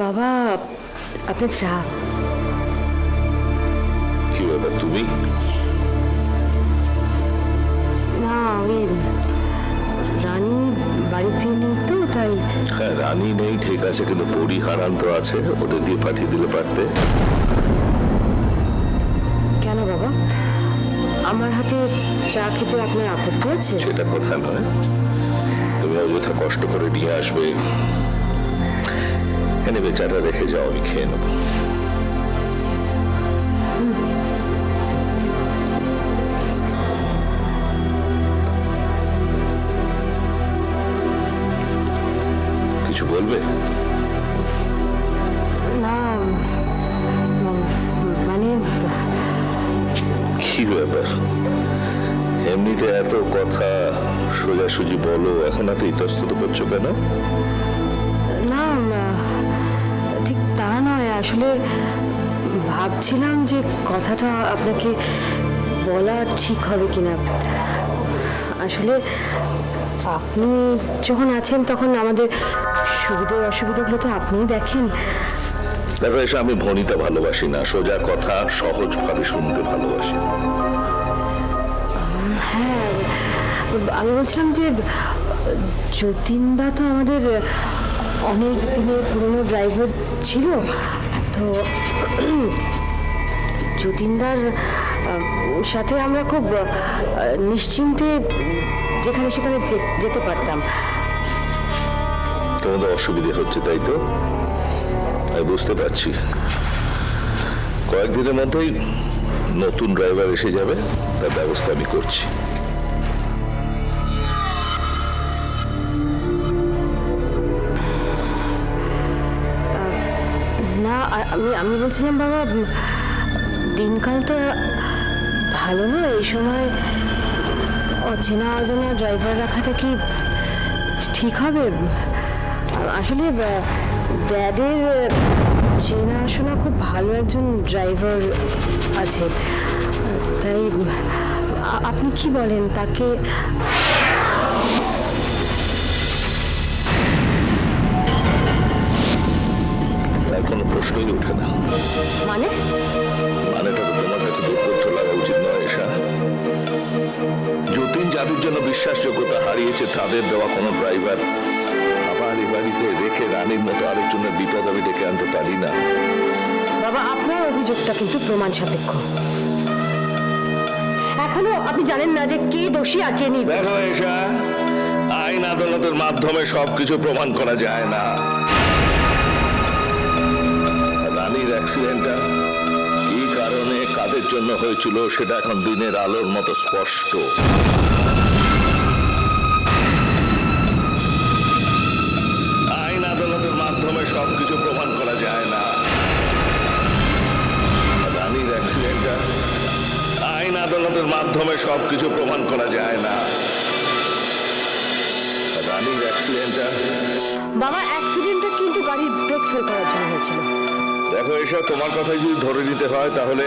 বাবা, আপনার চা। কি ব্যাপার তুমি? না, ওই রানী বাড়িতে নেই তো, তাই। হ্যাঁ, রানী নেই ঠিক আছে, কিন্তু পরি হারান তো আছে, ওদের দিয়ে পাঠিয়ে দিলে পারতে। কেন বাবা, আমার হাতে চা খেতে আপনার আপত্তি আছে? সেটা কথা নয়, তুমি অযথা কষ্ট করে নিয়ে আসবে, এনে বেচারা রেখে যাও, আমি খেয়ে নেবো। কিছু বলবে? না, মানে কি ব্যাপার, এমনিতে এত কথা সোজাসুজি বলো, এখন এত ইতস্তত করছো কেন? না, ঠিক তা নয়, আসলে ভাবছিলাম যে কথাটা আপনাকে বলা ঠিক হবে কিনা। আসলে আপনি যখন আছেন তখন আমাদের সুবিধা অসুবিধাগুলো তো আপনিই দেখেন। দেখো, এসে আমি ভনিতা ভালোবাসি না, সোজা কথা সহজভাবে শুনতে ভালোবাসি। হ্যাঁ, আমি বলছিলাম যে যতীনদা তো আমাদের অনেক দিনের পুরনো ড্রাইভার ছিল, তো যতীনদার সাথে আমরা খুব নিশ্চিন্তে যেখানে সেখানে যেতে পারতাম। তোমাদের অসুবিধে হচ্ছে তাই তো? আমি বুঝতে পারছি। কয়েকদিনের মধ্যেই নতুন ড্রাইভার এসে যাবে, তার ব্যবস্থা আমি করছি। না, আমি বলছিলাম বাবা, দিনকাল তো ভালো না, এই সময় অচেনা অজানা ড্রাইভার রাখাটা কি ঠিক হবে? আসলে ড্যাডের চেনাশোনা খুব ভালো একজন ড্রাইভার আছে, তাই আপনি কি বলেন তাকে? তার কোনো প্রশ্নই ওঠে না। মানে মানেটা তো তোমার কাছে দুর্বোধ্য লাগা উচিত নয় এসা। যতীন যাদের জন্য বিশ্বাসযোগ্যতা হারিয়েছে, তাদের দেওয়া কোনো ড্রাইভার আবার এই বাড়িতে রেখে রানীর মতো আরেকজনের বিপদ আমি ডেকে আনতে পারি না। বাবা, আপনার অভিযোগটা কিন্তু প্রমাণ সাপেক্ষ। এখনো আপনি জানেন না যে কে দোষী আর কে নির্দোষ। দেখো এসা, আইন আদালতের মাধ্যমে সবকিছু প্রমাণ করা যায় না। রানীর অ্যাক্সিডেন্টটা কি কারণে কাদের জন্য হয়েছিল সেটা এখন দিনের আলোর মতো স্পষ্ট। আইন আদালতের মাধ্যমে সবকিছু প্রমাণ করা যায় না। রানীর অ্যাক্সিডেন্টটা আইন আদালতের মাধ্যমে সবকিছু প্রমাণ করা যায় না। রানীর অ্যাক্সিডেন্টটা বাবা, অ্যাক্সিডেন্টটা কিন্তু গাড়ির ব্রেক ফেল করার জন্য হয়েছিল। দেখো, এসব তোমার কথাই যদি ধরে নিতে হয়, তাহলে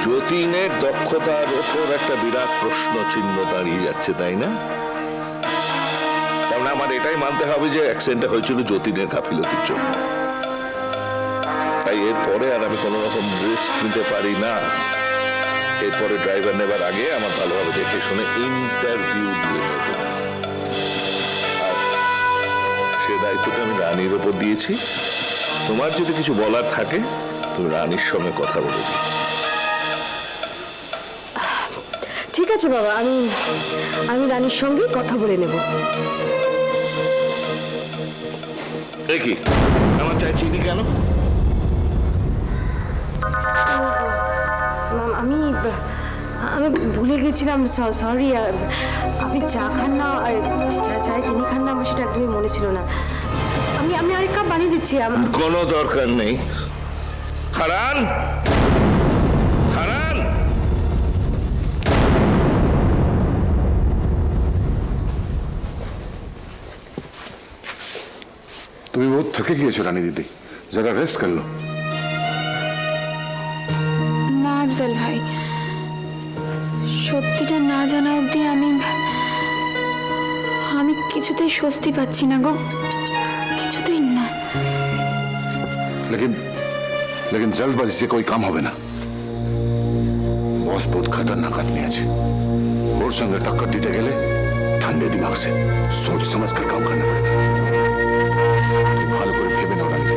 যতীনের দক্ষতার ওপর একটা বিরাট প্রশ্ন চিহ্ন দাঁড়িয়ে যাচ্ছে, তাই না? কারণ আমার এটাই মানতে হবে যে অ্যাক্সিডেন্টটা হয়েছিল যতীনের গাফিলতির জন্য। তাই এরপরে আর আমি কোনো রকম রিস্ক নিতে পারি না। এরপরে ড্রাইভার নেবার আগে আমার ভালোভাবে দেখে শুনে ইন্টারভিউ দিয়ে নেব। আর সে দায়িত্বটা আমি রানীর ওপর দিয়েছি। তোমার যদি কিছু বলার থাকে তুমি রানীর সঙ্গে কথা বলে দিও। ঠিক আছে বাবা, আমি রানীর সঙ্গে কথা বলে নেব। দেখি আমার চাই চিনি কেন? আমি আমি ভুলে গেছিলাম, সরি। আপনি চা খান না, চায় চিনি খান না, আমার সেটা একদমই মনে ছিল না। আমি আরেক কাপ বানিয়ে দিচ্ছি। কোনো দরকার নেই। হারান, হারান। তুমি बहुत थके গিয়েছো রানী দিদি, जरा रेस्ट कर लो। না আফজাল ভাই, সত্যিটা না জানা অবধি আমি কিছুতেই স্বস্তি পাচ্ছি না গো, কিছুতেই না। लेकिन जल्दबाजी से कोई काम होवे ना। बॉस बहुत खतरनाक आदमी আছে ওর সঙ্গে टक्कर দিতে গেলে ठंडे दिमाग से सोच समझ कर काम करना पड़ेगा। भालो করে ভেবে নাও রানী।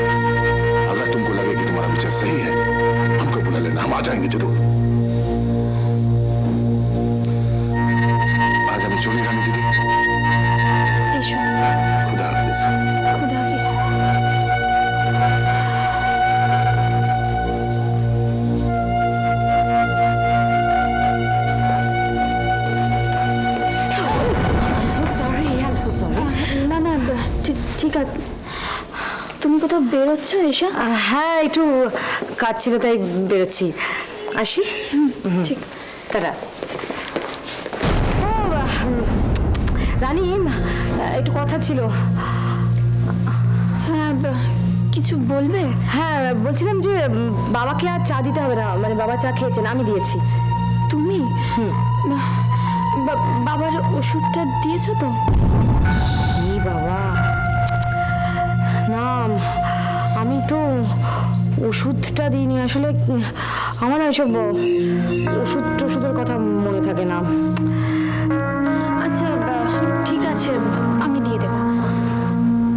अगर तुमको लगे कि तुम्हारा विचार सही है हमको बुला लेना, हम आ जाएंगे जरूर। आज हमें चली रानी दीदी। এসো। खुदा हाफिज। খুদা হাফিজ। I'm so sorry, I'm so sorry. না না ঠিক আছে। তুমি কোথাও বেরোচ্ছ এসা? হ্যাঁ একটু কাজ ছিল তাই বেরোচ্ছি। আসি? ঠিক। টাটা। ও, রানী একটু কথা ছিল। হ্যাঁ কিছু বলবে? হ্যাঁ বলছিলাম যে বাবাকে আর চা দিতে হবে না, মানে বাবা চা খেয়েছেন, আমি দিয়েছি। তুমি বাবার ওষুধটা দিয়েছো তো? এই বাবা, না আমি তো ওষুধটা দিইনি আসলে। আমার না এসব ওষুধের কথা মনে থাকে না। আচ্ছা ঠিক আছে, আমি দিয়ে দেবো।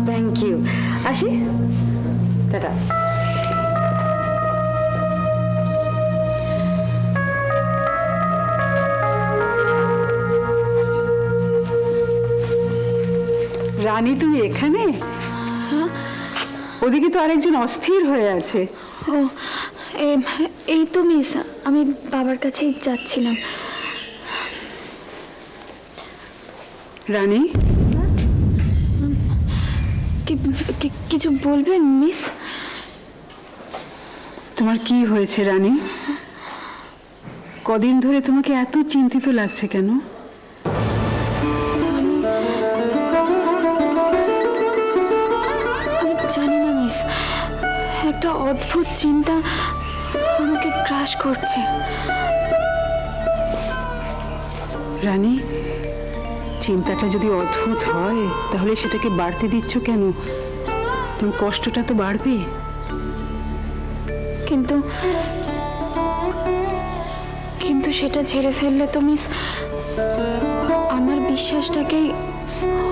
Thank you. আসি, টাটা। রানী তুমি এখানে? ওদিকে তো আরেকজন অস্থির হয়ে আছে। ও এই তো মিস, আমি বাবার কাছেই যাচ্ছিলাম। রানী কিছু বলবে মিস? তোমার কি হয়েছে রানী? কদিন ধরে তোমাকে এত চিন্তিত লাগছে কেন? আমি জানি না মিস, একটা অদ্ভুত চিন্তা আমাকে গ্রাস করছে। রানী, চিন্তাটা যদি অদ্ভুত হয় তাহলে সেটাকে বাড়তে দিচ্ছ কেন? তোমার কষ্টটা তো বাড়বে। কিন্তু সেটা ঝেড়ে ফেললে তো মিস আমার বিশ্বাসটাকেই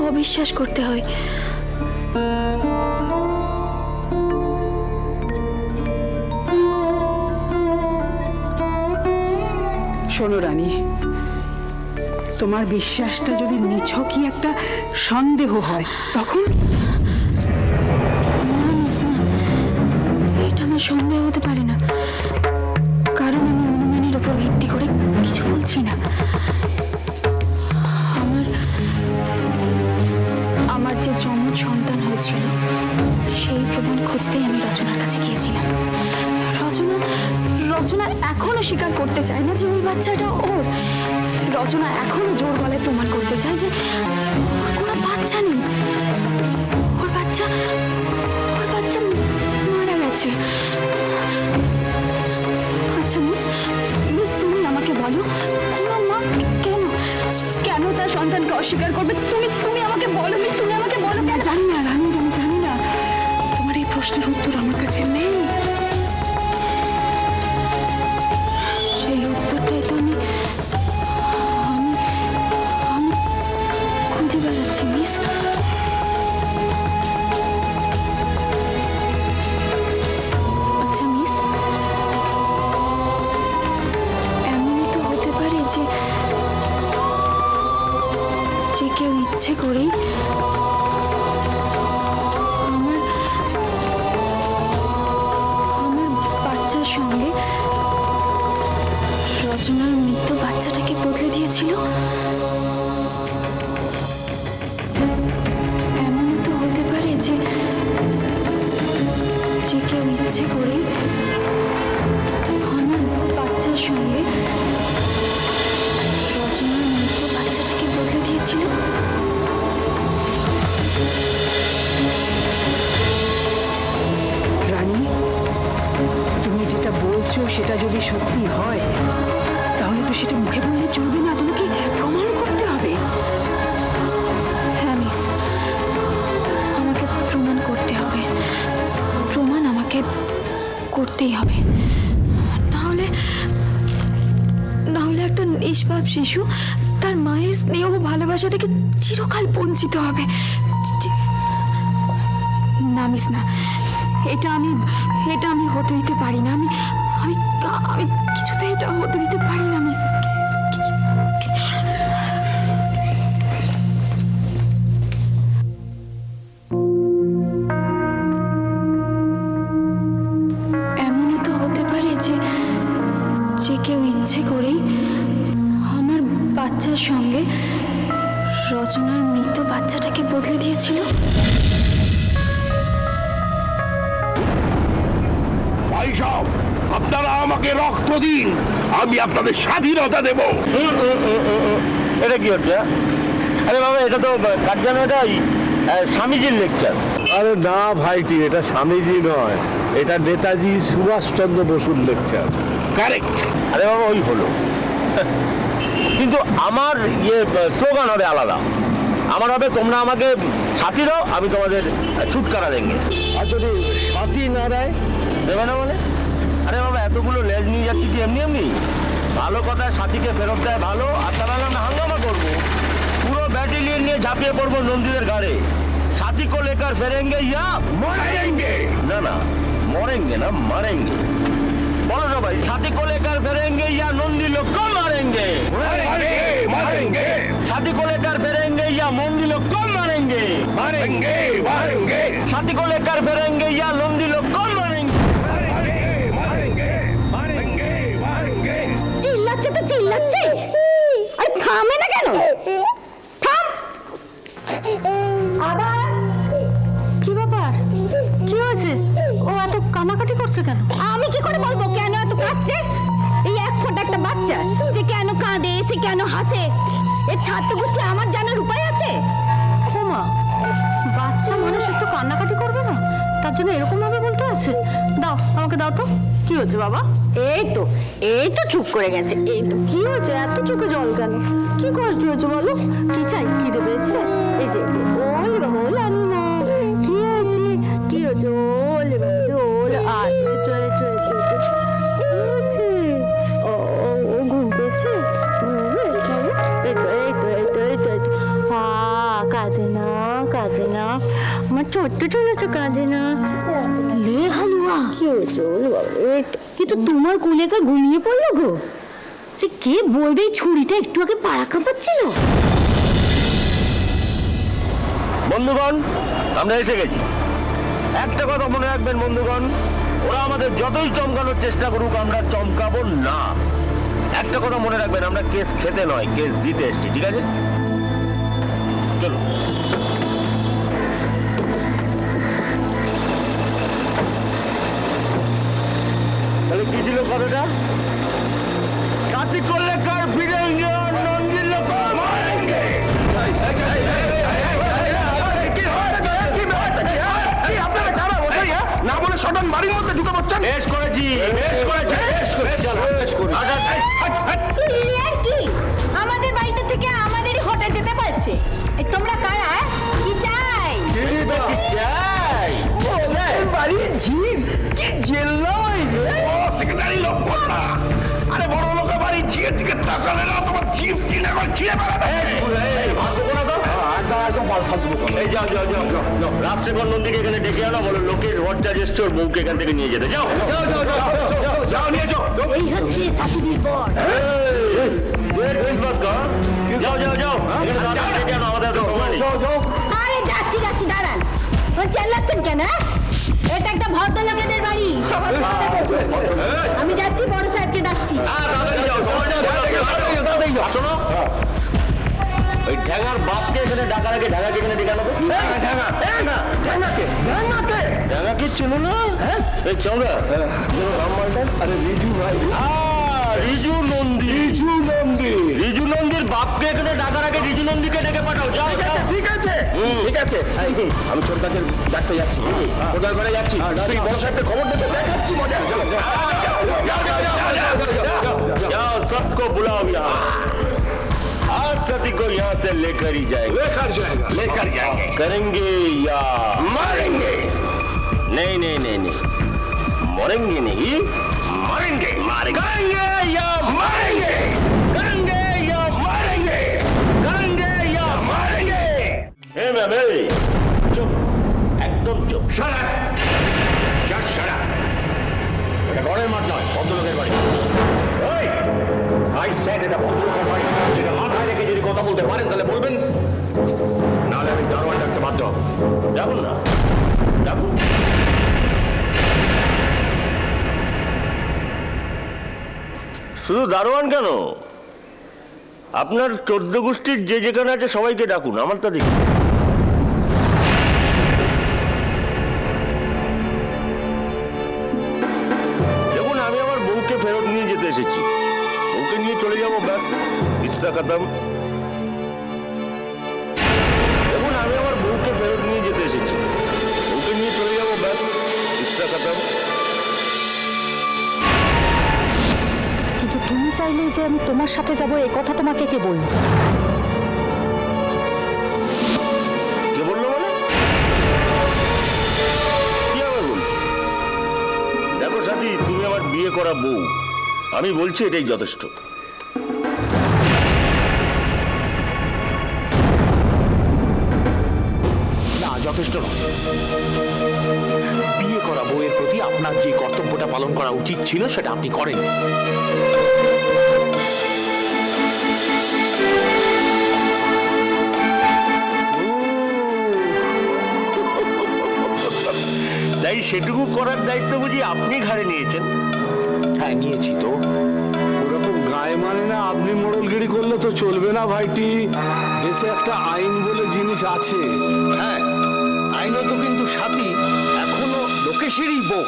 অবিশ্বাস করতে হয়। শোনো রানী, তোমার বিশ্বাসটা যদি নিছকই একটা সন্দেহ হয় তখন? এটা আমার সন্দেহ হতে পারে না, কারণ আমি অনুমানের উপর ভিত্তি করে কিছু বলছি না। আমার যে যমজ সন্তান হয়েছিল সেই প্রমাণ খুঁজতেই আমি রচনার কাছে গিয়েছিলাম। রচনা এখনো স্বীকার করতে চায় না যে ওই বাচ্চাটা ওর। রচনা এখনো জোর গলায় প্রমাণ করতে চায় যে ওর কোনো বাচ্চা নেই। ওর বাচ্চা মারা গেছে। আচ্ছা মিস তুমি আমাকে বলো, কোনো মা কেন তার সন্তানকে অস্বীকার করবে? তুমি আমাকে বলো মিস, তুমি আমাকে বলো। না জানি না রানী, আমি জানি না। তোমার এই প্রশ্নের উত্তর আমার কাছে নেই। সেই উত্তরটাই তো আমি খুঁজে বেড়াচ্ছি মিস। আচ্ছা মিস, এমনই তো হতে পারে যে কেউ ইচ্ছে করেই আমার বাচ্চার সঙ্গে রচনার মৃত বাচ্চাটাকে বদলে দিয়েছিল। এমনও তো হতে পারে যে কেউ ইচ্ছে করে আমার বাচ্চার সঙ্গে রচনার মৃত বাচ্চাটাকে বদলে দিয়েছিল। রানী, তুমি যেটা বলছো সেটা যদি সত্যি হয় তাহলে তো সেটা মুখে বললে চলবে না, তোমাকে প্রমাণ করতে হবে। হ্যাঁ মিস, আমাকে প্রমাণ করতে হবে। প্রমাণ আমাকে করতেই হবে, না হলে একটা নিষ্পাপ শিশু তার মায়ের স্নেহ ভালোবাসা থেকে চিরকাল বঞ্চিত হবে। না মিস না, এটা আমি হতে দিতে পারি না। আমি আমি আমি কিছুতেই এটা হতে দিতে পারি না মিস। এমনও তো হতে পারে যে কেউ ইচ্ছে করেই আমার বাচ্চার সঙ্গে রচনার মৃত বাচ্চাটাকে বদলে দিয়েছিল। ভাই সাহেব, আপনারা আমাকে রক্ত দিন, আমি আপনাদের স্বাধীনতা দেব। এটা কি হচ্ছে? আরে বাবা, এটা তো কার যেন এটা স্বামীজির লেকচার। আরে না ভাইটি, এটা স্বামীজি নয়, এটা নেতাজি সুভাষচন্দ্র বসুর লেকচার। কারেক্ট। আরে বাবা, ওই হলো, কিন্তু আমার স্লোগান হবে আলাদা। আমার হবে, তোমরা আমাকে সাথী দাও, আমি তোমাদের ছুটকারা দেঙ্গে। আর যদি সাথী না দেয়? দেবে না মানে? আরে বাবা, এতগুলো লেজ নিয়ে যাচ্ছি কি এমনি এমনি? ভালো কথায় সাথীকে ফেরত দেয় ভালো, আর তারা আমরা হাঙ্গামা করবো, পুরো ব্যাটালিয়ন নিয়ে ঝাঁপিয়ে পড়বো নন্দীদের ঘাড়ে। সাথী কো লেকার ফেরেঙ্গে ইয়া মারেঙ্গে। না না, মরেঙ্গে না, মারেঙ্গে। বলো সবাই, সাথী কো লেকার ফেরেঙ্গে ইয়া নন্দী লোক কো মারেঙ্গে। মারেঙ্গে, মারেঙ্গে, साथी को लेकर फिरेंगे या नंदी लोग कौन मारेंगे? मारेंगे, मारेंगे, साथी को लेकर फिरेंगे या नंदी लोग कौन मारेंगे? मारेंगे, मारेंगे, मारेंगे, मारेंगे। চিল্লাচ্ছে তো চিল্লাচ্ছে, আর থামে না কেন? থাম। আবার কি ব্যাপার? কি হয়েছে? ও এত কামাকাটি করছে কেন? আমি কি করে বলবো কেন এত কাঁদছে? এই এক ফোঁটা একটা বাচ্চা, সে কেন কাঁদে, সে কেন হাসে, এর ছাড়তে বুঝছে আমার জানার উপায় আছে? ওমা, বাচ্চা মানুষ একটু কান্নাকাটি করবে না, তার জন্য এরকম ভাবে বলতে আছে? দাও, আমাকে দাও তো। কি হয়েছে বাবা? এই তো চুপ করে গেছে। এই তো কি হয়েছে? এত চোখে জল কেন? কি কষ্ট হয়েছে বলো? কি চাই? কি দেবে? এই যে ওলে বাবা, ওলে আনি না। কি হয়েছে? কি হয়েছে? ওলে বাবা, ওলে আর চলে চলে চলে কি হয়েছে? ও ঘুম পেয়েছে? এই তো কাঁদে না, কাঁদে না, আমার ছোট্ট চলেছে, কাঁদে না। লে হালুয়া, কি হয়েছে? ওলে বাবা, কিন্তু তোমার কোলেকা ঘুমিয়ে পড়লো গো। কে বলবে এই ছুরিটা একটু আগে পাড়া কাঁপাচ্ছিল? বন্ধুগণ, আমরা এসে গেছি। একটা কথা মনে রাখবেন বন্ধুগণ, ওরা আমাদের যতই চমকানোর চেষ্টা করুক, আমরা চমকাবো না। একটা কথা মনে রাখবেন, আমরা কেস খেতে নয়, কেস দিতে এসছি, ঠিক আছে? চলো। তাহলে কি ছিল কথাটা? সাথী করলে কার ফিরেঙ্গে আর নন্দীর লোক মারেঙ্গে। না বলে সদন বাড়ির মধ্যে ঢুকে পড়ছেন। বেশ করেছি, বেশ করেছি, বেশ করেছি। কি আমাদের বাড়িতে থেকে আমাদেরই হোটেল যেতে বলছে? তোমরা কারা? কি চাই? বাড়ির ঝিম কি জেল্লাই। ও সেক্রেটারি লোক না, আরে বড় লোকের বাড়ি ঝিয়ের দিকে তাকালে না তোমার জিভ কিনে করে ছিঁড়ে বেড়াবে। রাজশেখর নন্দীকে এখানে ডেকে আনো, বলো লোকেশ ভট্টাচার্য ওর বউকে এখান থেকে নিয়ে যেতে। যাও যাও নিয়ে যাও। এই হচ্ছে সাথীদের পর। যাও যাও যাও, ডেকে আনো, আমাদের তো সময় নেই। আরে যাচ্ছি দাঁড়ান, চেল্লাচ্ছেন কেন? এটা একটা ভদ্রলোকেদের বাড়ি। আমি যাচ্ছি, বড় সাহেবকে ডাকছি। শোনো, ওই ঢ্যাঙার বাপকে এখানে ডাকার আগে ঢ্যাঙাকে এখানে ডেকে আনো। ঢ্যাঙা কি চিনো না? এই চৌড়া আরে রিজু ভাই, রিজু নন্দী। রিজু নন্দীর বাপকে এখানে ডাকার আগে রিজু নন্দীকে ডেকে পাঠাও। যাও যাও। ঠিক আছে, ঠিক আছে। আমি তোর কাছে ডাকতে যাচ্ছি, ওদের ঘরে যাচ্ছি। তুই বড় সাহেবকে খবর দেবে, দেখাচ্ছি মজা। চলো जाओ, सबको बुलाओ यहाँ। आज सती को यहाँ से लेकर ही जाएंगे। लेकर जाएंगे। करेंगे या मारेंगे। नहीं नहीं नहीं नहीं, मरेंगे नहीं मरेंगे करेंगे या मरेंगे करेंगे या मरेंगे करेंगे या मरेंगे हे मैम चुप एकदम चुप Shut up! Just shut up! এটা ঘরের মাঠ নয়, ভদ্রলোকের বাড়ি। ওই! I said এটা ভদ্রলোকের বাড়ি। সেটা মাথায় রেখে যদি কথা বলতে পারেন তাহলে বলবেন। নাহলে আমি দারোয়ান ডাকতে বাধ্য হব। ডাকুন না ডাকুন শুধু দারোয়ান কেন আপনার 14 গোষ্ঠীর যে যেখানে আছে সবাইকে ডাকুন আমার তা দেখি দেখুন আমি আমার বউকে ফেরত নিয়ে যেতে এসেছি বউকে নিয়ে চলে যাবো ব্যাস ইচ্ছা খতম দেখুন আমি আমার বউকে ফেরত নিয়ে যেতে এসেছি বউকে নিয়ে চলে যাবো ব্যাস ইচ্ছা খতম কিন্তু তুমি চাইলে যে আমি তোমার সাথে যাব এই কথা তোমাকে কে বললো? কে বললো মানে কি আবার বলছি দেখো সাথী তুমি আমার বিয়ে করা বউ আমি বলছি এটাই যথেষ্ট না যথেষ্ট নয় বিয়ে করা বউয়ের প্রতি আপনার যে কর্তব্যটা পালন করা উচিত ছিল সেটা আপনি করেন তাই সেটুকু করার দায়িত্ব বুঝি আপনি ঘাড়ে নিয়েছেন হ্যাঁ নিয়েছি তো ওরকম গায়ে মানে না আপনি মোড়লগিরি করলে তো চলবে না ভাইটি দেশে একটা আইন বলে জিনিস আছে হ্যাঁ আইনত কিন্তু সাথী এখনো লোকেশেরই বউ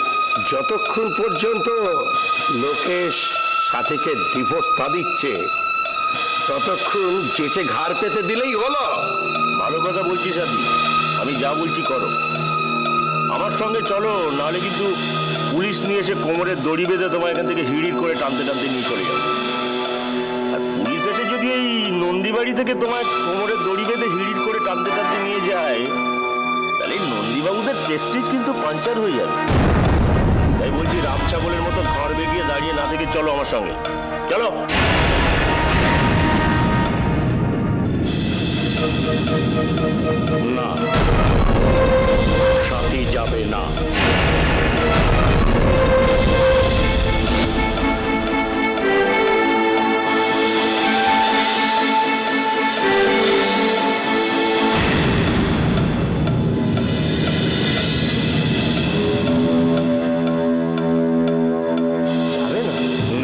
যতক্ষণ পর্যন্ত লোকেশ সাথীকে ডিভোর্স তা দিচ্ছে ততক্ষণ চেঁচে ঘাড় পেতে দিলেই হলো ভালো কথা বলছি সাথী আমি যা বলছি করো আমার সঙ্গে চলো নাহলে কিন্তু পুলিশ নিয়ে এসে কোমরের দড়ি বেঁধে তোমার এখান থেকে হিড়ির করে টানতে টানতে নিয়ে চলে যাবে আর পুলিশ এসে যদি এই নন্দীবাড়ি থেকে তোমার কোমরের দড়ি বেঁধে হিড়ির করে টানতে টানতে নিয়ে যায় তাহলে এই নন্দীবাবুদের প্রেস্টিজ কিন্তু পাঞ্চার হয়ে যাবে তাই বলছি রাম ছাগলের মতো ঘর বেরিয়ে দাঁড়িয়ে না থেকে চলো আমার সঙ্গে চলো না সাথী যাবে না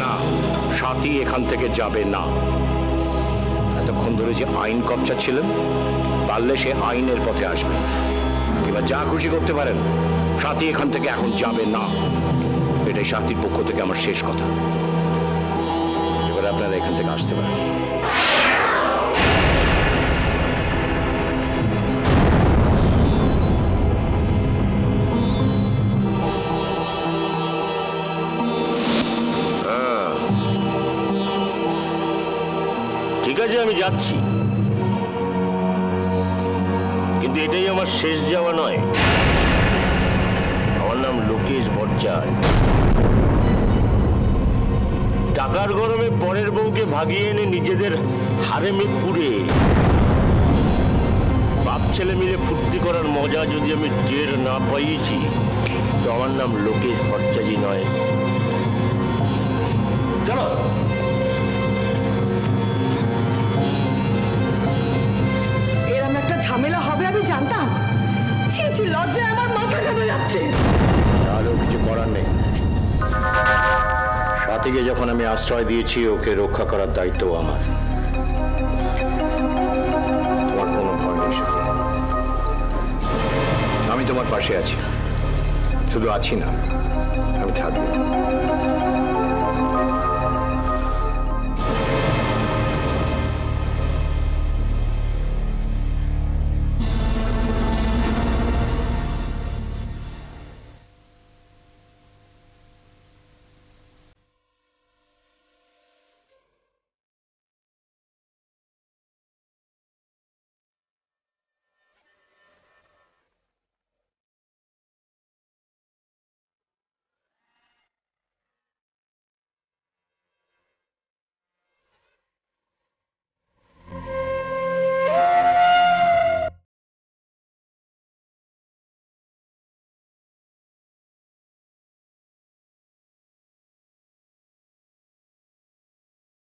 না সাথী এখান থেকে যাবে না এতক্ষণ ধরে যে আইন কবজা ছিলেন পারলে সে আইনের পথে আসবে এবার যা খুশি করতে পারেন সাথী এখান থেকে এখন যাবে না এটাই সাথীর পক্ষ থেকে আমার শেষ কথা এবার আপনারা এখান থেকে আসতে পারেন ঠিক আছে আমি যাচ্ছি কিন্তু এটাই আমার শেষ যাওয়া নয় আমার নাম লোকেশ ভট্টাচার্য টাকার গরমে পরের বউকে ভাগিয়ে এনে নিজেদের হারেমে পুড়ে বাপ ছেলে মিলে ফুর্তি করার মজা যদি আমি টের না পাইয়েছি তো আমার নাম লোকেশ ভট্টাচার্য নয় চলো এরকম একটা ঝামেলা হবে আমি জানতাম ছি ছি লজ্জায় আমার মাথা ঘামে যাচ্ছে তাহলেও কিছু করার নেই সাথীকে যখন আমি আশ্রয় দিয়েছি ওকে রক্ষা করার দায়িত্ব আমার তোমার কোনো ভয় নেই সাথী। আমি তোমার পাশে আছি শুধু আছি না আমি থাকবো